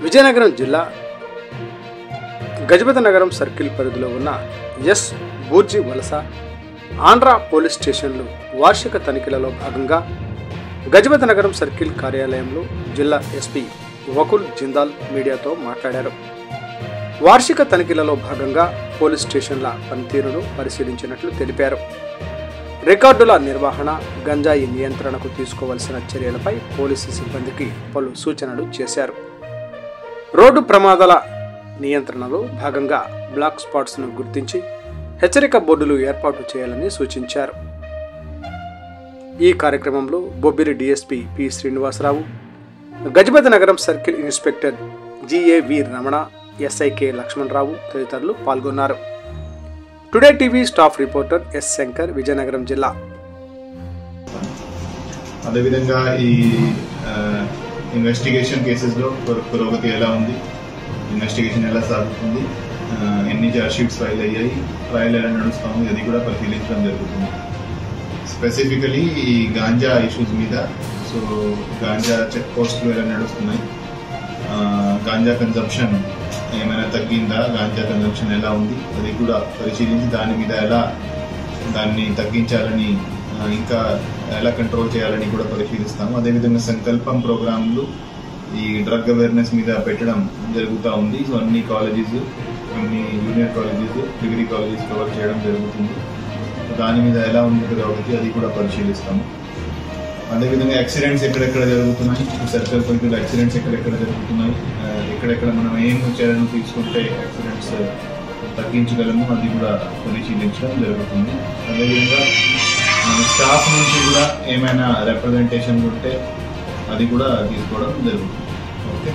విజయనగరం జిల్లా గజపతి నగరం సర్కిల్ పరిధిలో ఉన్న ఎస్ బూర్జీ వలస ఆంధ్ర పోలీస్ స్టేషన్లు వార్షిక తనిఖీలలో భాగంగా గజపతి నగరం సర్కిల్ కార్యాలయంలో జిల్లా ఎస్పీ వకుల్ జిందాల్ మీడియాతో మాట్లాడారు. వార్షిక తనిఖీలలో భాగంగా పోలీస్ స్టేషన్ల పనితీరును పరిశీలించినట్లు తెలిపారు. రికార్డుల నిర్వహణ, గంజాయి నియంత్రణకు తీసుకోవాల్సిన చర్యలపై పోలీసు సిబ్బందికి పలు సూచనలు చేశారు. రోడ్డు ప్రమాదాల నియంత్రణలో భాగంగా బ్లాక్ స్పాట్స్ను గుర్తించి హెచ్చరిక బోర్డులు ఏర్పాటు చేయాలని సూచించారు. ఈ కార్యక్రమంలో బొబ్బిలి డీఎస్పీ పి శ్రీనివాసరావు, గజపతి నగరం సర్కిల్ ఇన్స్పెక్టర్ జిఏవి రమణ, ఎస్ఐకే లక్ష్మణరావు తదితరులు పాల్గొన్నారు. Today TV staff reporter yes Shankar, Vizianagaram జిల్లా. అదేవిధంగా ఈ ఇన్వెస్టిగేషన్ కేసెస్లో పురోగతి ఎలా ఉంది, ఇన్వెస్టిగేషన్ ఎలా సాగుతుంది, ఎన్ని చార్జ్ షీట్స్ ఫైల్ అయ్యాయి, ట్రయల్ ఎలా నడుస్తాము, అది కూడా పరిశీలించడం జరుగుతుంది. స్పెసిఫికలీ ఈ గాంజా ఇష్యూస్ మీద, సో గాంజా చెక్ పోస్టులు ఎలా నడుస్తున్నాయి, గాంజా కన్జంప్షన్ ఏమైనా తగ్గిందా, గాంజా కన్జంప్షన్ ఎలా ఉంది, అది కూడా పరిశీలించి దాని మీద ఎలా దాన్ని తగ్గించాలని, ఇంకా ఎలా కంట్రోల్ చేయాలని కూడా పరిశీలిస్తాము. అదేవిధంగా సంకల్పం ప్రోగ్రాంలు ఈ డ్రగ్ అవేర్నెస్ మీద పెట్టడం జరుగుతూ ఉంది. సో అన్ని కాలేజెస్, అన్ని junior colleges, degree colleges cover చేయడం జరుగుతుంది. దాని మీద ఎలా ఉంది పురోగతి, అది కూడా పరిశీలిస్తాము. అదేవిధంగా యాక్సిడెంట్స్ ఎక్కడెక్కడ జరుగుతున్నాయి, సర్కిల్ పరిధిలో యాక్సిడెంట్స్ ఎక్కడెక్కడ జరుగుతున్నాయి, ఎక్కడెక్కడ మనం ఏం చర్యలు తీసుకుంటే యాక్సిడెంట్స్ తగ్గించగలము, అది కూడా పరిశీలించడం జరుగుతుంది. అదేవిధంగా మన స్టాఫ్ నుంచి కూడా ఏమైనా రిప్రజెంటేషన్ ఉంటే అది కూడా తీసుకోవడం జరుగుతుంది. ఓకే.